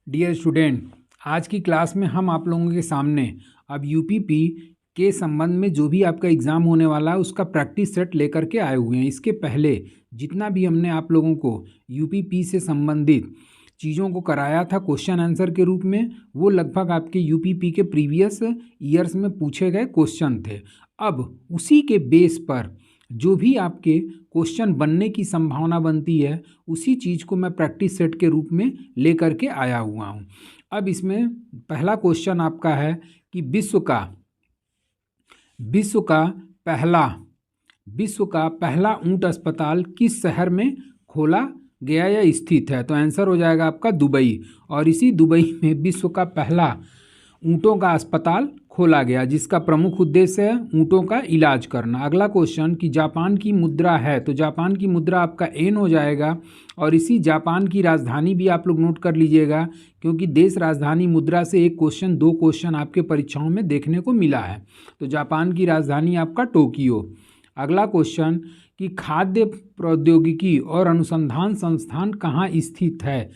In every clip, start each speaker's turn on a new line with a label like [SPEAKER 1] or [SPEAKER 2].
[SPEAKER 1] Dear student, आज की class में हम आप लोगों के सामने अब यूपीपी के संबंध में जो भी आपका एग्ज़ाम होने वाला है उसका प्रैक्टिस सेट लेकर के आए हुए हैं। इसके पहले जितना भी हमने आप लोगों को यूपीपी से संबंधित चीज़ों को कराया था क्वेश्चन आंसर के रूप में, वो लगभग आपके यूपीपी के प्रीवियस ईयर्स में पूछे गए क्वेश्चन थे। अब उसी के बेस पर जो भी आपके क्वेश्चन बनने की संभावना बनती है उसी चीज़ को मैं प्रैक्टिस सेट के रूप में लेकर के आया हुआ हूँ। अब इसमें पहला क्वेश्चन आपका है कि विश्व का पहला ऊंट अस्पताल किस शहर में खोला गया या स्थित है। तो आंसर हो जाएगा आपका दुबई। और इसी दुबई में विश्व का पहला ऊँटों का अस्पताल खोला गया जिसका प्रमुख उद्देश्य है ऊँटों का इलाज करना। अगला क्वेश्चन कि जापान की मुद्रा है, तो जापान की मुद्रा आपका एन हो जाएगा। और इसी जापान की राजधानी भी आप लोग नोट कर लीजिएगा, क्योंकि देश राजधानी मुद्रा से एक क्वेश्चन दो क्वेश्चन आपके परीक्षाओं में देखने को मिला है। तो जापान की राजधानी आपका टोक्यो। अगला क्वेश्चन कि खाद्य प्रौद्योगिकी और अनुसंधान संस्थान कहाँ स्थित है।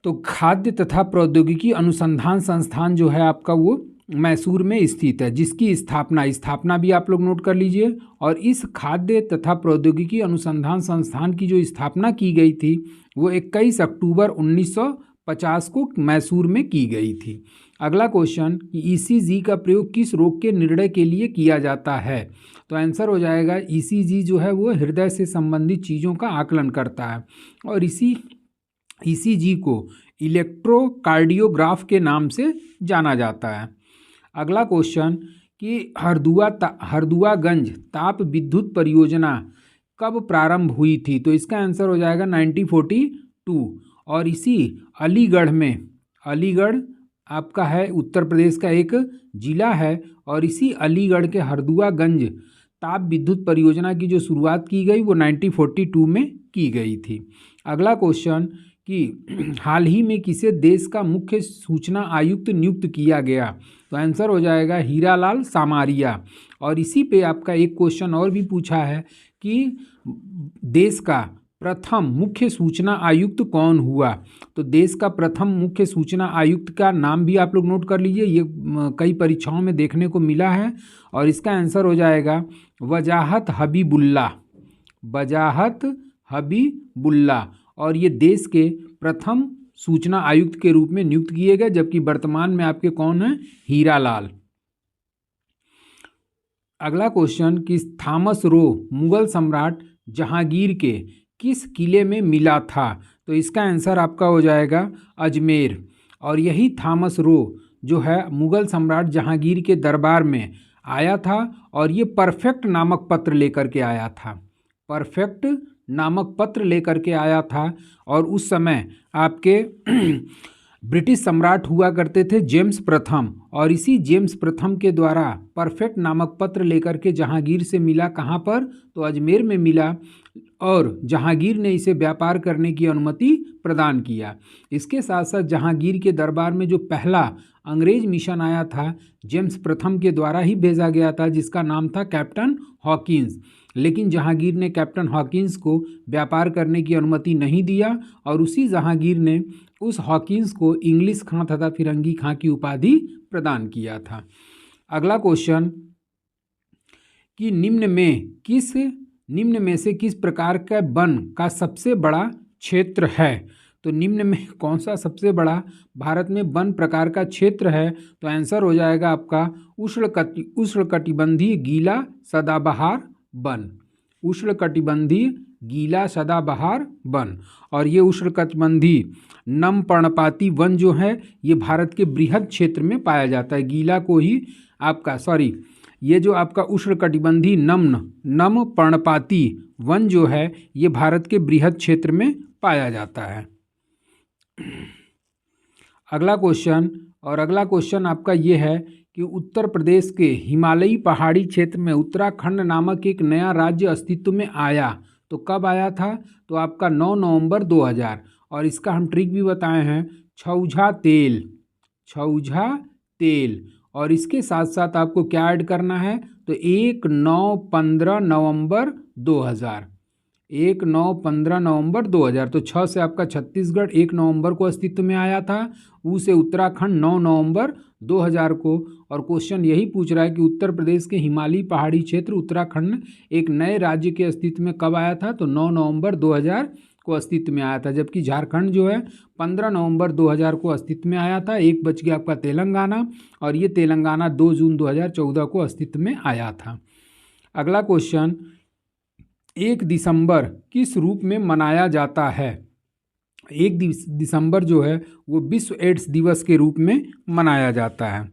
[SPEAKER 1] तो खाद्य तथा प्रौद्योगिकी अनुसंधान संस्थान जो है आपका वो मैसूर में स्थित है, जिसकी स्थापना भी आप लोग नोट कर लीजिए। और इस खाद्य तथा प्रौद्योगिकी अनुसंधान संस्थान की जो स्थापना की गई थी वो 21 अक्टूबर 1950 को मैसूर में की गई थी। अगला क्वेश्चन कि ईसीजी का प्रयोग किस रोग के निर्णय के लिए किया जाता है। तो आंसर हो जाएगा ईसीजी जो है वो हृदय से संबंधित चीज़ों का आकलन करता है और इसी ईसीजी को इलेक्ट्रोकार्डियोग्राफ के नाम से जाना जाता है। अगला क्वेश्चन कि हरदुआगंज ताप विद्युत परियोजना कब प्रारंभ हुई थी। तो इसका आंसर हो जाएगा 1942। और इसी अलीगढ़ आपका है उत्तर प्रदेश का एक जिला है, और इसी अलीगढ़ के हरदुआगंज ताप विद्युत परियोजना की जो शुरुआत की गई वो 1942 में की गई थी। अगला क्वेश्चन कि हाल ही में किसे देश का मुख्य सूचना आयुक्त नियुक्त किया गया। तो आंसर हो जाएगा हीरालाल सामारिया। और इसी पे आपका एक क्वेश्चन और भी पूछा है कि देश का प्रथम मुख्य सूचना आयुक्त कौन हुआ। तो देश का प्रथम मुख्य सूचना आयुक्त का नाम भी आप लोग नोट कर लीजिए, ये कई परीक्षाओं में देखने को मिला है। और इसका आंसर हो जाएगा वजाहत हबीबुल्ला। और ये देश के प्रथम सूचना आयुक्त के रूप में नियुक्त किए गए, जबकि वर्तमान में आपके कौन हैं, हीरालाल। अगला क्वेश्चन कि थॉमस रो मुगल सम्राट जहांगीर के किस किले में मिला था। तो इसका आंसर आपका हो जाएगा अजमेर। और यही थॉमस रो जो है मुगल सम्राट जहांगीर के दरबार में आया था और ये परफेक्ट नामक पत्र लेकर के आया था। और उस समय आपके ब्रिटिश सम्राट हुआ करते थे जेम्स प्रथम, और इसी जेम्स प्रथम के द्वारा परफेक्ट नामक पत्र लेकर के जहांगीर से मिला। कहाँ पर, तो अजमेर में मिला, और जहांगीर ने इसे व्यापार करने की अनुमति प्रदान किया। इसके साथ साथ जहांगीर के दरबार में जो पहला अंग्रेज मिशन आया था जेम्स प्रथम के द्वारा ही भेजा गया था, जिसका नाम था कैप्टन हॉकिंस। लेकिन जहांगीर ने कैप्टन हॉकिंस को व्यापार करने की अनुमति नहीं दिया, और उसी जहांगीर ने उस हॉकिंस को इंग्लिश खां तथा फिरंगी खां की उपाधि प्रदान किया था। अगला क्वेश्चन कि निम्न में से किस प्रकार का वन का सबसे बड़ा क्षेत्र है। तो निम्न में कौन सा सबसे बड़ा भारत में वन प्रकार का क्षेत्र है। तो आंसर हो जाएगा आपका उष्णकटिबंधीय गीला सदाबहार वन। और ये उष्णकटिबंधीय नम पर्णपाती वन जो है ये भारत के बृहद क्षेत्र में पाया जाता है। गीला को ही ये जो आपका उष्णकटिबंधीय नम पर्णपाती वन जो है ये भारत के बृहद क्षेत्र में पाया जाता है। अगला क्वेश्चन आपका ये है कि उत्तर प्रदेश के हिमालयी पहाड़ी क्षेत्र में उत्तराखंड नामक एक नया राज्य अस्तित्व में आया। तो कब आया था, तो आपका 9 नवंबर 2000। और इसका हम ट्रिक भी बताए हैं, छौझा तेल। और इसके साथ साथ आपको क्या ऐड करना है, तो 1, 9, 15 नवंबर 2000। 15 नवंबर 2000। तो 6 से आपका छत्तीसगढ़ 1 नवंबर को अस्तित्व में आया था। ऊ से उत्तराखंड 9 नवंबर 2000 को। और क्वेश्चन यही पूछ रहा है कि उत्तर प्रदेश के हिमालयी पहाड़ी क्षेत्र उत्तराखंड एक नए राज्य के अस्तित्व में कब आया था? तो 9 नवंबर 2000 को अस्तित्व में आया था। जबकि झारखंड जो है 15 नवंबर 2000 को अस्तित्व में आया था। एक बच गया आपका तेलंगाना, और ये तेलंगाना 2 जून 2014 को अस्तित्व में आया था। अगला क्वेश्चन, 1 दिसंबर किस रूप में मनाया जाता है? 1 दिसंबर जो है वो विश्व एड्स दिवस के रूप में मनाया जाता है।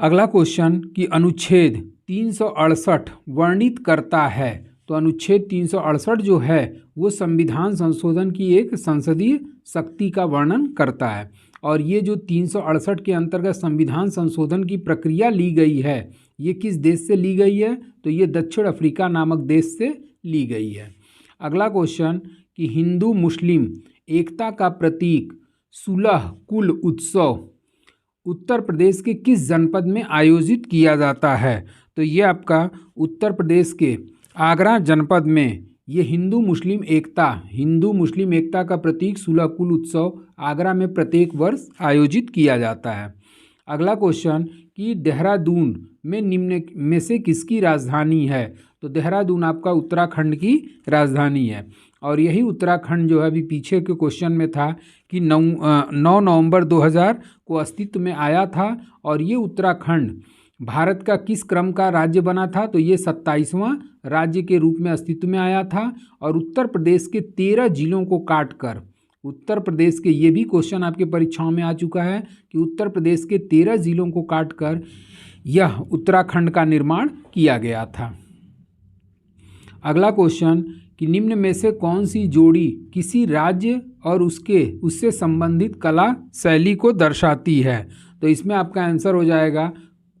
[SPEAKER 1] अगला क्वेश्चन कि अनुच्छेद 368 वर्णित करता है। तो अनुच्छेद 368 जो है वो संविधान संशोधन की एक संसदीय शक्ति का वर्णन करता है। और ये जो 368 के अंतर्गत संविधान संशोधन की प्रक्रिया ली गई है, ये किस देश से ली गई है? तो ये दक्षिण अफ्रीका नामक देश से ली गई है। अगला क्वेश्चन कि हिंदू मुस्लिम एकता का प्रतीक सुलह कुल उत्सव उत्तर प्रदेश के किस जनपद में आयोजित किया जाता है? तो ये आपका उत्तर प्रदेश के आगरा जनपद में ये हिंदू मुस्लिम एकता का प्रतीक सुलह कुल उत्सव आगरा में प्रत्येक वर्ष आयोजित किया जाता है। अगला क्वेश्चन कि देहरादून में निम्न में से किसकी राजधानी है? तो देहरादून आपका उत्तराखंड की राजधानी है। और यही उत्तराखंड जो है अभी पीछे के क्वेश्चन में था कि 9 नवंबर 2000 को अस्तित्व में आया था। और ये उत्तराखंड भारत का किस क्रम का राज्य बना था? तो ये 27वां राज्य के रूप में अस्तित्व में आया था। और उत्तर प्रदेश के 13 जिलों को काटकर, उत्तर प्रदेश के, ये भी क्वेश्चन आपके परीक्षाओं में आ चुका है कि उत्तर प्रदेश के 13 जिलों को काटकर यह उत्तराखंड का निर्माण किया गया था। अगला क्वेश्चन कि निम्न में से कौन सी जोड़ी किसी राज्य और उससे संबंधित कला शैली को दर्शाती है? तो इसमें आपका आंसर हो जाएगा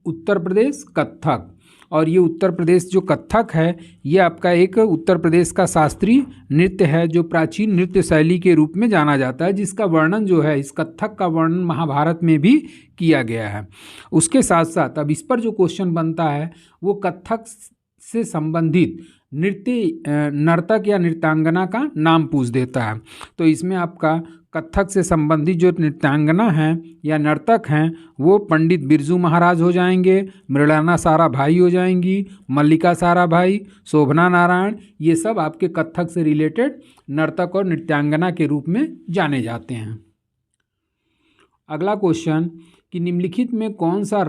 [SPEAKER 1] उत्तर प्रदेश कथक। और ये उत्तर प्रदेश जो कथक है ये आपका एक उत्तर प्रदेश का शास्त्रीय नृत्य है जो प्राचीन नृत्य शैली के रूप में जाना जाता है, जिसका वर्णन जो है, इस कथक का वर्णन महाभारत में भी किया गया है। उसके साथ साथ अब इस पर जो क्वेश्चन बनता है वो कथक से संबंधित नर्तक या नृत्यांगना का नाम पूछ देता है। तो इसमें आपका कथक से संबंधित जो नृत्यांगना हैं या नर्तक हैं वो पंडित बिरजू महाराज हो जाएंगे, मृणालिनी साराभाई हो जाएंगी, मल्लिका साराभाई, शोभना नारायण, ये सब आपके कथक से रिलेटेड नर्तक और नृत्यांगना के रूप में जाने जाते हैं। अगला क्वेश्चन कि निम्नलिखित में कौन सा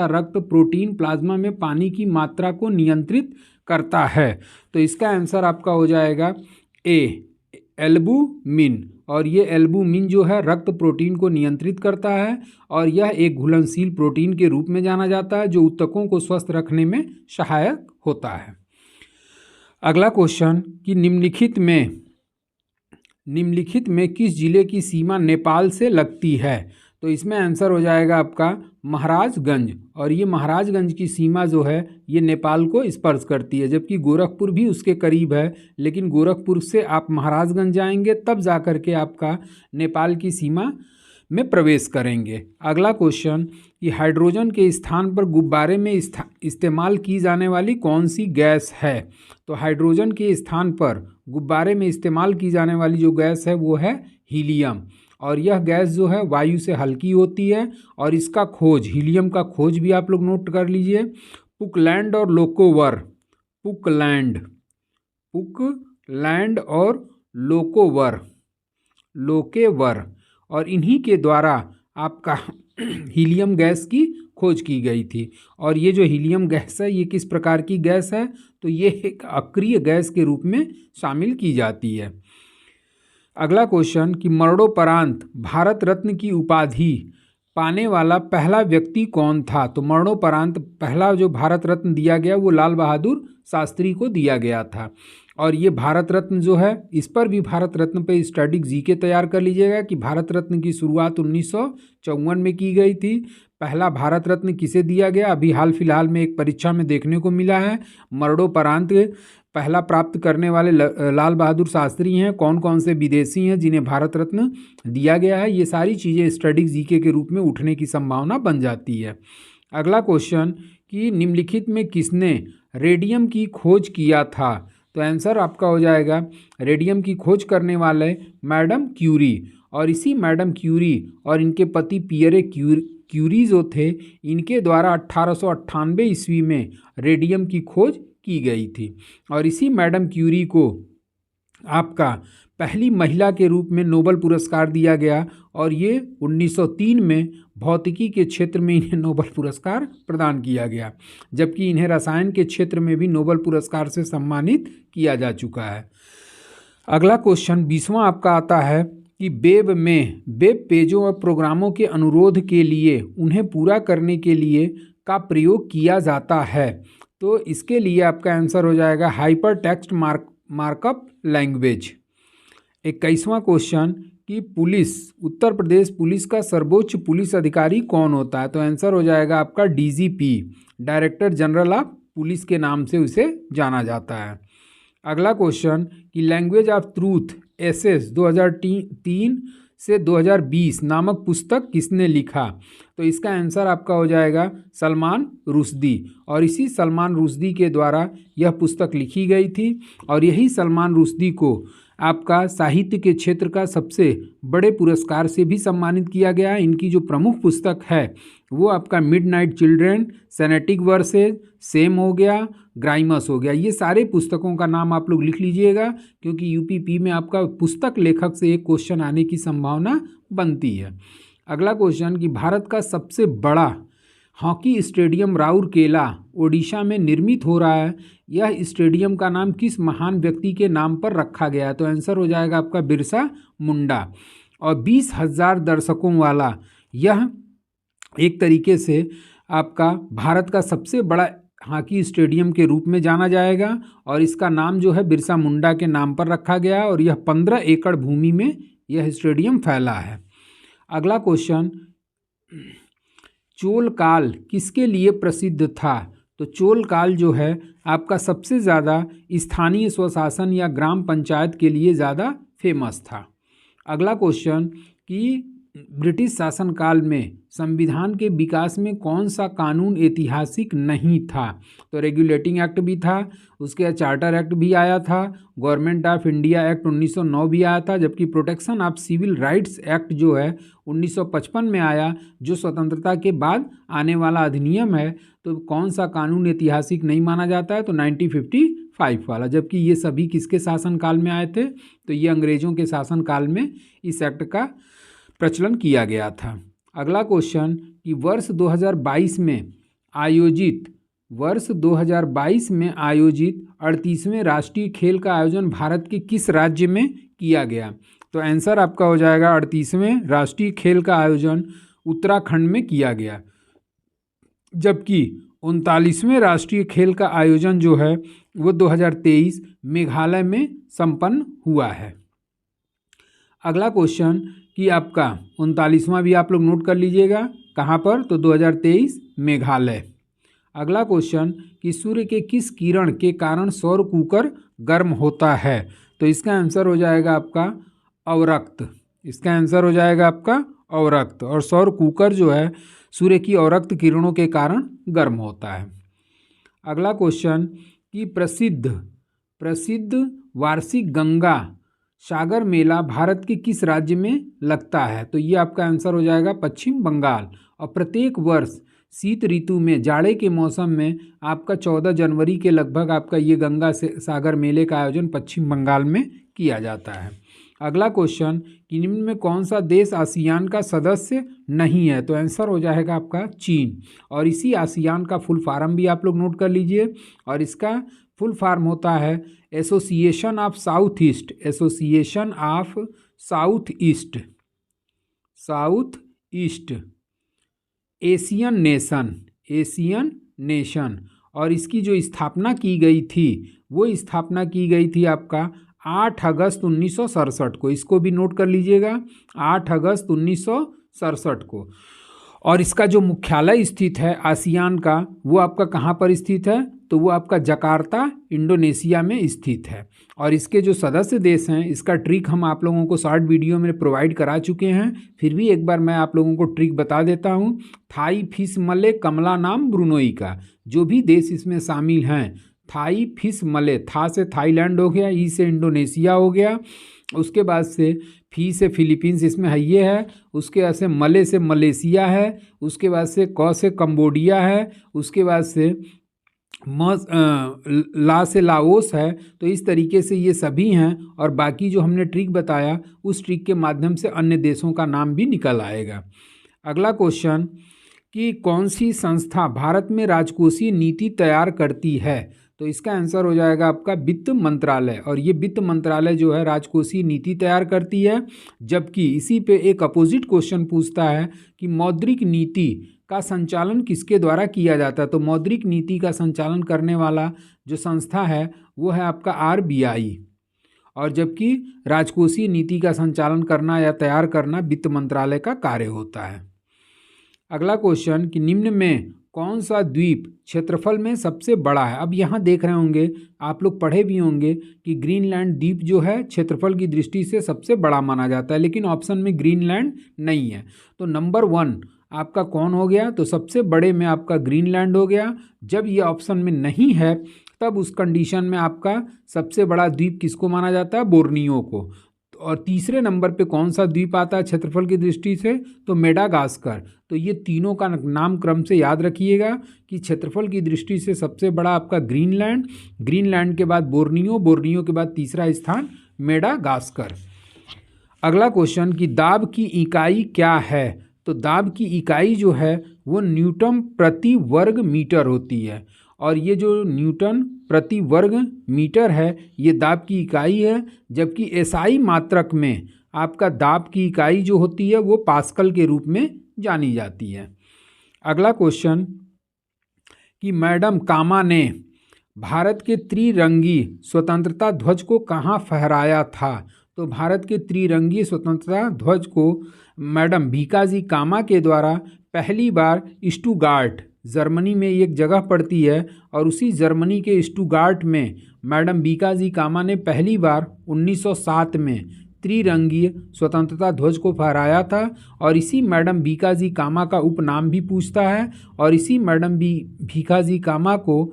[SPEAKER 1] रक्त प्रोटीन प्लाज्मा में पानी की मात्रा को नियंत्रित करता है? तो इसका आंसर आपका हो जाएगा ए, एल्बुमिन। और ये एल्बुमिन जो है रक्त प्रोटीन को नियंत्रित करता है और यह एक घुलनशील प्रोटीन के रूप में जाना जाता है जो ऊतकों को स्वस्थ रखने में सहायक होता है। अगला क्वेश्चन कि निम्नलिखित में किस जिले की सीमा नेपाल से लगती है? तो इसमें आंसर हो जाएगा आपका महाराजगंज। और ये महाराजगंज की सीमा जो है ये नेपाल को स्पर्श करती है, जबकि गोरखपुर भी उसके करीब है, लेकिन गोरखपुर से आप महाराजगंज जाएंगे तब जा कर के आपका नेपाल की सीमा में प्रवेश करेंगे। अगला क्वेश्चन कि हाइड्रोजन के स्थान पर गुब्बारे में इस्तेमाल की जाने वाली कौन सी गैस है? तो हाइड्रोजन के स्थान पर गुब्बारे में इस्तेमाल की जाने वाली जो गैस है वो है हीलियम। और यह गैस जो है वायु से हल्की होती है और इसका खोज, हीलियम का खोज भी आप लोग नोट कर लीजिए, पुकलैंड और लोकोवर, पुकलैंड और लोकेवर, और इन्हीं के द्वारा आपका हीलियम गैस की खोज की गई थी। और ये जो हीलियम गैस है ये किस प्रकार की गैस है? तो ये एक अक्रिय गैस के रूप में शामिल की जाती है। अगला क्वेश्चन कि मरणोपरांत भारत रत्न की उपाधि पाने वाला पहला व्यक्ति कौन था? तो मरणोपरांत पहला जो भारत रत्न दिया गया वो लाल बहादुर शास्त्री को दिया गया था। और ये भारत रत्न जो है इस पर भी भारत रत्न पे स्टैटिक जीके तैयार कर लीजिएगा कि भारत रत्न की शुरुआत 1954 में की गई थी। पहला भारत रत्न किसे दिया गया? अभी हाल फिलहाल में एक परीक्षा में देखने को मिला है। मरणोपरांत पहला प्राप्त करने वाले लाल बहादुर शास्त्री हैं। कौन कौन से विदेशी हैं जिन्हें भारत रत्न दिया गया है? ये सारी चीज़ें स्टैटिक जीके के रूप में उठने की संभावना बन जाती है। अगला क्वेश्चन कि निम्नलिखित में किसने रेडियम की खोज किया था? तो आंसर आपका हो जाएगा रेडियम की खोज करने वाले मैडम क्यूरी। और इसी मैडम क्यूरी और इनके पति पियरे क्यूरी जो थे, इनके द्वारा 1898 ईस्वी में रेडियम की खोज की गई थी। और इसी मैडम क्यूरी को आपका पहली महिला के रूप में नोबेल पुरस्कार दिया गया और ये 1903 में भौतिकी के क्षेत्र में इन्हें नोबेल पुरस्कार प्रदान किया गया, जबकि इन्हें रसायन के क्षेत्र में भी नोबेल पुरस्कार से सम्मानित किया जा चुका है। अगला क्वेश्चन 20वां आपका आता है कि वेब पेजों और प्रोग्रामों के अनुरोध के लिए उन्हें पूरा करने के लिए का प्रयोग किया जाता है। तो इसके लिए आपका आंसर हो जाएगा हाइपर टेक्स्ट मार्कअप लैंग्वेज। 21वां क्वेश्चन कि उत्तर प्रदेश पुलिस का सर्वोच्च पुलिस अधिकारी कौन होता है? तो आंसर हो जाएगा आपका DGP, director general of police के नाम से उसे जाना जाता है। अगला क्वेश्चन कि लैंग्वेज ऑफ ट्रूथ एसेस 2003 से 2020 नामक पुस्तक किसने लिखा? तो इसका आंसर आपका हो जाएगा सलमान रुश्दी। और इसी सलमान रुश्दी के द्वारा यह पुस्तक लिखी गई थी और यही सलमान रुश्दी को आपका साहित्य के क्षेत्र का सबसे बड़े पुरस्कार से भी सम्मानित किया गया है। इनकी जो प्रमुख पुस्तक है वो आपका मिडनाइट चिल्ड्रन, सेनेटिक वर्सेज, सेम हो गया, ग्राइमस हो गया। ये सारे पुस्तकों का नाम आप लोग लिख लीजिएगा, क्योंकि यूपीपी में आपका पुस्तक लेखक से एक क्वेश्चन आने की संभावना बनती है। अगला क्वेश्चन कि भारत का सबसे बड़ा हॉकी स्टेडियम राउरकेला ओडिशा में निर्मित हो रहा है, यह स्टेडियम का नाम किस महान व्यक्ति के नाम पर रखा गया है? तो आंसर हो जाएगा आपका बिरसा मुंडा। और 20,000 दर्शकों वाला यह एक तरीके से आपका भारत का सबसे बड़ा हॉकी स्टेडियम के रूप में जाना जाएगा और इसका नाम जो है बिरसा मुंडा के नाम पर रखा गया है और यह 15 एकड़ भूमि में यह स्टेडियम फैला है। अगला क्वेश्चन, चोल काल किसके लिए प्रसिद्ध था? तो चोल काल जो है आपका सबसे ज़्यादा स्थानीय स्वशासन या ग्राम पंचायत के लिए ज़्यादा फेमस था। अगला क्वेश्चन कि ब्रिटिश शासनकाल में संविधान के विकास में कौन सा कानून ऐतिहासिक नहीं था? तो रेगुलेटिंग एक्ट भी था, उसके बाद चार्टर एक्ट भी आया था, गवर्नमेंट ऑफ इंडिया एक्ट 1909 भी आया था, जबकि protection of civil rights act जो है 1955 में आया, जो स्वतंत्रता के बाद आने वाला अधिनियम है। तो कौन सा कानून ऐतिहासिक नहीं माना जाता है? तो 1955 वाला। जबकि ये सभी किसके शासनकाल में आए थे? तो ये अंग्रेज़ों के शासनकाल में इस एक्ट का प्रचलन किया गया था। अगला क्वेश्चन कि वर्ष 2022 में आयोजित 38वें राष्ट्रीय खेल का आयोजन भारत के किस राज्य में किया गया? तो आंसर आपका हो जाएगा 38वें राष्ट्रीय खेल का आयोजन उत्तराखंड में किया गया, जबकि 39वें राष्ट्रीय खेल का आयोजन जो है वो 2023 मेघालय में संपन्न हुआ है। अगला क्वेश्चन कि आपका 39वां भी आप लोग नोट कर लीजिएगा, कहाँ पर? तो 2023 मेघालय। अगला क्वेश्चन कि सूर्य के किस किरण के कारण सौर कुकर गर्म होता है? तो इसका आंसर हो जाएगा आपका अवरक्त। इसका आंसर हो जाएगा आपका अवरक्त। और सौर कुकर जो है सूर्य की अवरक्त किरणों के कारण गर्म होता है। अगला क्वेश्चन कि प्रसिद्ध वार्षिक गंगा सागर मेला भारत के किस राज्य में लगता है? तो ये आपका आंसर हो जाएगा पश्चिम बंगाल। और प्रत्येक वर्ष शीत ऋतु में, जाड़े के मौसम में आपका 14 जनवरी के लगभग आपका ये गंगा सागर मेले का आयोजन पश्चिम बंगाल में किया जाता है। अगला क्वेश्चन कि निम्न में कौन सा देश आसियान का सदस्य नहीं है? तो आंसर हो जाएगा आपका चीन। और इसी आसियान का फुल फॉर्म भी आप लोग नोट कर लीजिए, और इसका फुल फॉर्म होता है association of south east Asian nation. और इसकी जो स्थापना की गई थी वो स्थापना की गई थी आपका 8 अगस्त 1967 को। इसको भी नोट कर लीजिएगा, 8 अगस्त 1967 को। और इसका जो मुख्यालय स्थित है आसियान का, वो आपका कहाँ पर स्थित है? तो वो आपका जकार्ता इंडोनेशिया में स्थित है। और इसके जो सदस्य देश हैं, इसका ट्रिक हम आप लोगों को शॉर्ट वीडियो में प्रोवाइड करा चुके हैं, फिर भी एक बार मैं आप लोगों को ट्रिक बता देता हूँ। थाई, फिश मले, कमला नाम, ब्रुनोई का जो भी देश इसमें शामिल हैं, थाई, फिश मले, था से थाईलैंड हो गया, ई से इंडोनेशिया हो गया, उसके बाद से फी से फिलीपींस इसमें है ये है, उसके बाद से मले से मलेशिया है, उसके बाद से क से कंबोडिया है, उसके बाद से ला से लाओस है। तो इस तरीके से ये सभी हैं, और बाकी जो हमने ट्रिक बताया उस ट्रिक के माध्यम से अन्य देशों का नाम भी निकल आएगा। अगला क्वेश्चन कि कौन सी संस्था भारत में राजकोषीय नीति तैयार करती है? तो इसका आंसर हो जाएगा आपका वित्त मंत्रालय। और ये वित्त मंत्रालय जो है राजकोषीय नीति तैयार करती है। जबकि इसी पे एक अपोजिट क्वेश्चन पूछता है कि मौद्रिक नीति का संचालन किसके द्वारा किया जाता है? तो मौद्रिक नीति का संचालन करने वाला जो संस्था है वो है आपका RBI, और जबकि राजकोषीय नीति का संचालन करना या तैयार करना वित्त मंत्रालय का कार्य होता है। अगला क्वेश्चन कि निम्न में कौन सा द्वीप क्षेत्रफल में सबसे बड़ा है? अब यहाँ देख रहे होंगे, आप लोग पढ़े भी होंगे कि ग्रीनलैंड द्वीप जो है क्षेत्रफल की दृष्टि से सबसे बड़ा माना जाता है, लेकिन ऑप्शन में ग्रीनलैंड नहीं है। तो नंबर 1 आपका कौन हो गया? तो सबसे बड़े में आपका ग्रीनलैंड हो गया। जब ये ऑप्शन में नहीं है तब उस कंडीशन में आपका सबसे बड़ा द्वीप किसको माना जाता है? बोर्नियो को। और तीसरे नंबर पे कौन सा द्वीप आता है क्षेत्रफल की दृष्टि से? तो मेडागास्कर। तो ये तीनों का नाम क्रम से याद रखिएगा कि क्षेत्रफल की दृष्टि से सबसे बड़ा आपका ग्रीनलैंड, ग्रीनलैंड के बाद बोर्नियो, बोर्नियो के बाद तीसरा स्थान मेडागास्कर। अगला क्वेश्चन कि दाब की इकाई क्या है? तो दाब की इकाई जो है वो न्यूटन प्रति वर्ग मीटर होती है, और ये जो न्यूटन प्रति वर्ग मीटर है ये दाब की इकाई है। जबकि एसआई मात्रक में आपका दाब की इकाई जो होती है वो पास्कल के रूप में जानी जाती है। अगला क्वेश्चन कि मैडम कामा ने भारत के त्रिरंगी स्वतंत्रता ध्वज को कहाँ फहराया था? तो भारत के त्रिरंगी स्वतंत्रता ध्वज को मैडम भीकाजी कामा के द्वारा पहली बार स्टुगार्ट, जर्मनी में एक जगह पड़ती है, और उसी जर्मनी के स्टुगार्ट में मैडम भीकाजी कामा ने पहली बार 1907 में त्रिरंगीय स्वतंत्रता ध्वज को फहराया था। और इसी मैडम भीकाजी कामा का उपनाम भी पूछता है, और इसी मैडम भीकाजी कामा को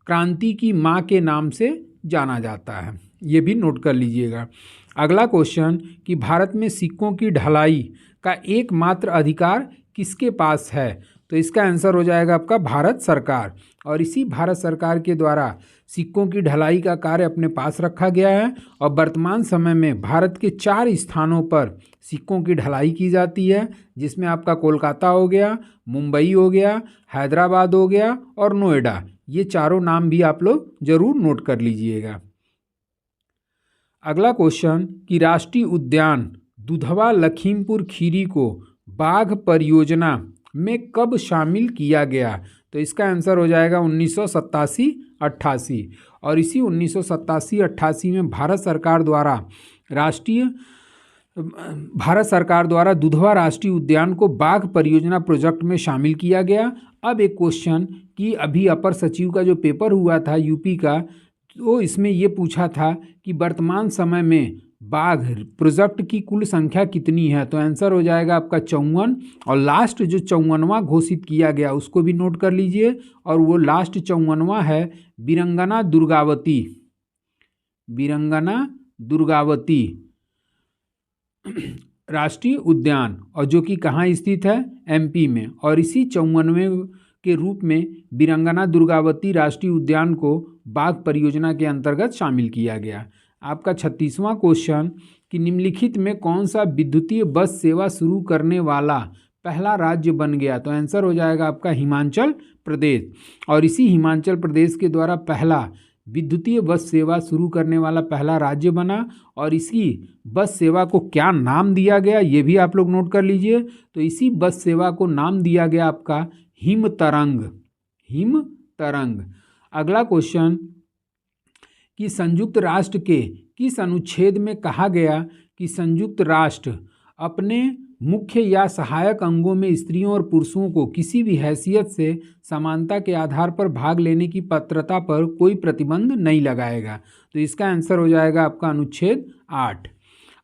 [SPEAKER 1] क्रांति की माँ के नाम से जाना जाता है, ये भी नोट कर लीजिएगा। अगला क्वेश्चन कि भारत में सिक्कों की ढलाई का एकमात्र अधिकार किसके पास है? तो इसका आंसर हो जाएगा आपका भारत सरकार। और इसी भारत सरकार के द्वारा सिक्कों की ढलाई का कार्य अपने पास रखा गया है, और वर्तमान समय में भारत के 4 स्थानों पर सिक्कों की ढलाई की जाती है, जिसमें आपका कोलकाता हो गया, मुंबई हो गया, हैदराबाद हो गया और नोएडा। ये चारों नाम भी आप लोग जरूर नोट कर लीजिएगा। अगला क्वेश्चन कि राष्ट्रीय उद्यान दुधवा लखीमपुर खीरी को बाघ परियोजना में कब शामिल किया गया? तो इसका आंसर हो जाएगा 1987-88। और इसी 1987-88 में भारत सरकार द्वारा दुधवा राष्ट्रीय उद्यान को बाघ परियोजना प्रोजेक्ट में शामिल किया गया। अब एक क्वेश्चन कि अभी अपर सचिव का जो पेपर हुआ था यूपी का, तो इसमें ये पूछा था कि वर्तमान समय में बाघ प्रोजेक्ट की कुल संख्या कितनी है? तो आंसर हो जाएगा आपका 54। और लास्ट जो 54वां घोषित किया गया उसको भी नोट कर लीजिए, और वो लास्ट 54वां है वीरंगना दुर्गावती राष्ट्रीय उद्यान, और जो कि कहाँ स्थित है? MP में। और इसी 54वें के रूप में वीरंगना दुर्गावती राष्ट्रीय उद्यान को बाघ परियोजना के अंतर्गत शामिल किया गया। आपका 36वां क्वेश्चन कि निम्नलिखित में कौन सा विद्युतीय बस सेवा शुरू करने वाला पहला राज्य बन गया? तो आंसर हो जाएगा आपका हिमाचल प्रदेश। और इसी हिमाचल प्रदेश के द्वारा पहला विद्युतीय बस सेवा शुरू करने वाला पहला राज्य बना। और इसी बस सेवा को क्या नाम दिया गया ये भी आप लोग नोट कर लीजिए। तो इसी बस सेवा को नाम दिया गया आपका हिम तरंग। अगला क्वेश्चन कि संयुक्त राष्ट्र के किस अनुच्छेद में कहा गया कि संयुक्त राष्ट्र अपने मुख्य या सहायक अंगों में स्त्रियों और पुरुषों को किसी भी हैसियत से समानता के आधार पर भाग लेने की पात्रता पर कोई प्रतिबंध नहीं लगाएगा। तो इसका आंसर हो जाएगा आपका अनुच्छेद 8।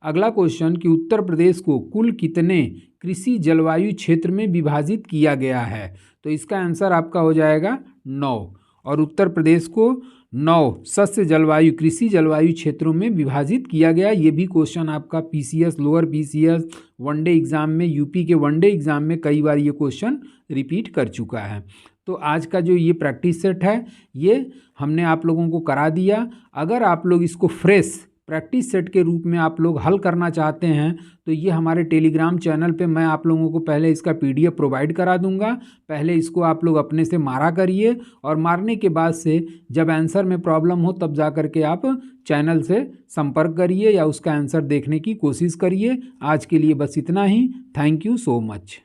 [SPEAKER 1] अगला क्वेश्चन कि उत्तर प्रदेश को कुल कितने कृषि जलवायु क्षेत्र में विभाजित किया गया है? तो इसका आंसर आपका हो जाएगा 9। और उत्तर प्रदेश को 9 सस्य जलवायु कृषि जलवायु क्षेत्रों में विभाजित किया गया। ये भी क्वेश्चन आपका PCS, lower PCS, one day exam में, यूपी के वनडे एग्जाम में कई बार ये क्वेश्चन रिपीट कर चुका है। तो आज का जो ये प्रैक्टिस सेट है ये हमने आप लोगों को करा दिया। अगर आप लोग इसको फ्रेश प्रैक्टिस सेट के रूप में आप लोग हल करना चाहते हैं तो ये हमारे टेलीग्राम चैनल पे मैं आप लोगों को पहले इसका पीडीएफ प्रोवाइड करा दूंगा। पहले इसको आप लोग अपने से मारा करिए और मारने के बाद से जब आंसर में प्रॉब्लम हो तब जा कर के आप चैनल से संपर्क करिए या उसका आंसर देखने की कोशिश करिए। आज के लिए बस इतना ही। Thank you so much.